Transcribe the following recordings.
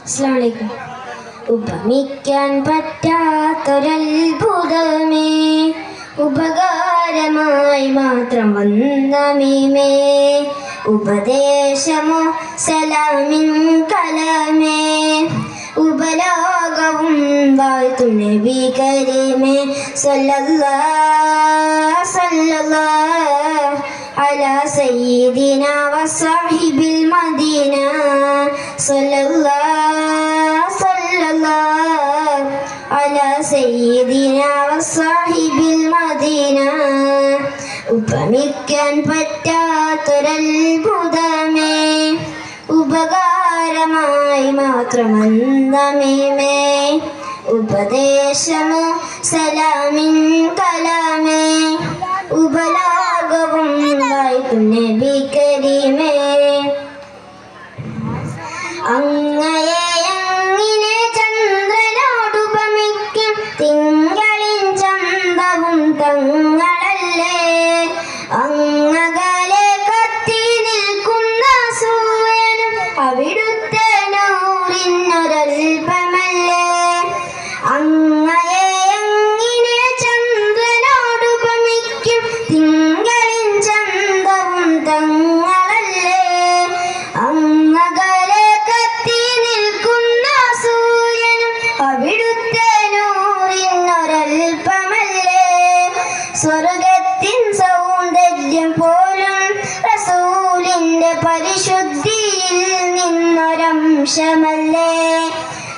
അസ്സലാമു അലൈക്കും. ഉപമിക്കാൻ പറ്റാത്തൊരത്ഭുതമേ, ഉപകാരമായി മാത്രം വന്ന മീമേ, ഉപദേശമോ സലാമിൻ കലമേ, ഉപലോകവും വാഴ്ത്തും നബി കരീമേ, സല്ലല്ലാഹു സല്ലല്ലാഹു അലാ സയ്യിദിനാ വസാഹിബിൽ മദീന, സല്ലല്ലാഹു സല്ലല്ലാഹു അലാ സയ്യിദിനാ വസാഹിബിൽ മദീന. ഉപമിക്കാൻ പറ്റാത്തൊരത്ഭുതമേ, ഉപകാരമായി മാത്രം വന്ന മീമേ, ഉപദേശമോ സലാമിൻ കലാമേ, ഉപലോകവും വാഴ്ത്തും നബി കരീമേ. അങ്ങയെ എങ്ങനെ ചന്ദ്രനോടുപമിക്കും, തിങ്കളിൻ ചന്തവും തങ്ങളല്ലേ, അങ്ങകലെ കത്തി നിൽക്കുന്ന സൂര്യനും അവിടുത്തെ നൂറിനൊരൽപമല്ലേ. അങ്ങയെ എങ്ങനെ ചന്ദ്രനോടുപമിക്കും, തിങ്കളിൻ ചന്തവും തങ്ങളല്ലേ, അങ്ങകലെ കത്തി നിൽക്കുന്ന സൂര്യനും അവിടുത്തെ നൂറിനൊരൽപമല്ലേ. സ്വർഗത്തിൻ സൗന്ദര്യം പോലും റസൂലിന്റെ പരിശുദ്ധിയിൽ നിന്നൊരംശമല്ലേ,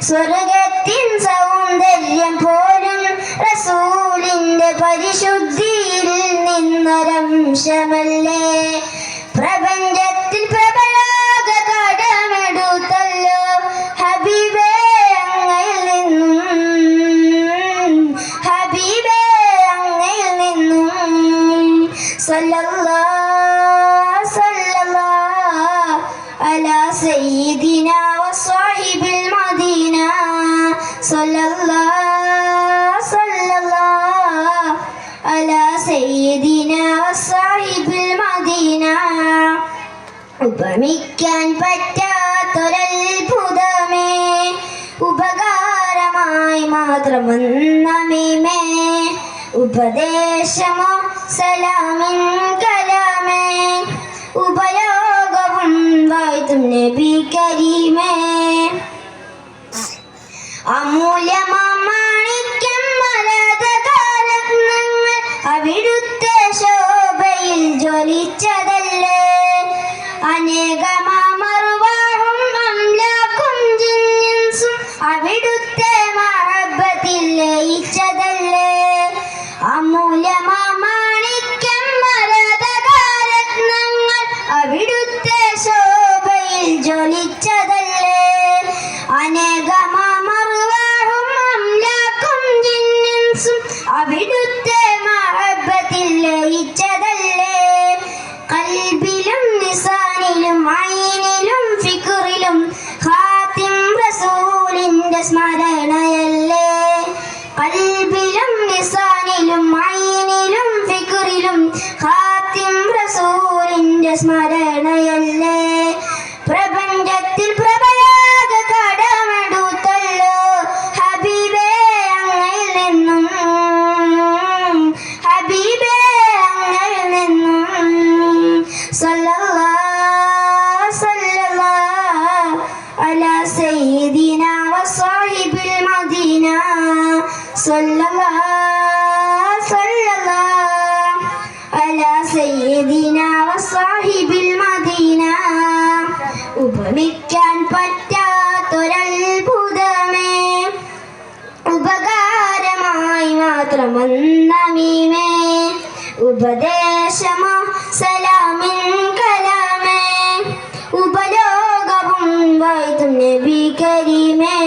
സ്വർഗത്തിൻ സൗന്ദര്യം പോലും റസൂലിന്റെ പരിശുദ്ധിയിൽ നിന്നൊരംശമല്ലേ. പ്രപഞ്ചത്തിൽ പ്രബലാക കടമെടുത്തല്ലോ ഹബീബേ അങ്ങയിൽ നിന്നും, ഹബീബേ അങ്ങയിൽ നിന്നും, സല്ലല്ലാഹു സല്ലല്ലാഹു അലാ സയ്യിദിനാ വസാഹിബിൽ മദീന, സല്ലല്ലാഹു സല്ലല്ലാഹു അലാ സയ്യിദിനാ വസാഹിബിൽ മദീന. ഉപമിക്കാൻ പറ്റാത്തൊരത്ഭുതമേ, ഉപകാരമായി മാത്രം വന്ന മീമേ, ഉപദേശമോ സലാമിൻ കലാമേ, ഉപലോകവും വാഴ്ത്തും നബി കരീമേ. അമൂല്യമാണിക്യം മരതകാരത്നങ്ങൾ അവിടുത്തെ ശോഭയിൽ ജ്വലിച്ചതല്ലേ, അനേകമാമറുവാഹും അംലാക്കും ജിന്നിൻസും അവിടുത്തെ മഹബ്ബത്തിൽ ലയിച്ചതല്ലേ. അമൂല്യമാണിക്യം മരതകാരത്നങ്ങൾ അവിടുത്തെ ശോഭയിൽ ജ്വലിച്ചതല്ലേ, അനേകമാമറുവാഹും അംലാക്കും ജിന്നിൻസും അവിടുത്തെ മഹബ്ബത്തിൽ ലയിച്ചതല്ലേ. ഖൽബിലും നിസാനിലും ഐനിലും ഫിക്റിലും ഖാതിം റസൂലിന്റെ സ്മരണയല്ലേ, ഖൽബിലും നിസാനിലും ഐനിലും ഫിക്റിലും ഖാതിം റസൂലിന്റെ സ്മരണയല്ലേ. പ്രപഞ്ചത്തിൽ പ്രബലാക കടമെടുത്തല്ലോ ഹബീബേ അങ്ങയിൽ നിന്നും, ഹബീബേ അങ്ങയിൽ നിന്നും, സല്ലല്ലാഹു സല്ലല്ലാഹു അലാ സയ്യിദിനാ വസാഹിബിൽ മദീന, സല്ലല്ലാഹു സല്ലല്ലാഹു അലാ സയ്യിദിനാ വസാഹിബിൽ മദീന. ഉപമിക്കാൻ പറ്റാത്തൊരത്ഭുതമേ, ഉപകാരമായി മാത്രം വന്ന മീമേ, ഉപദേശമോ സലാമിൻ കലാമേ, ഉപലോകവും വാഴ്ത്തും നബി കരീമേ.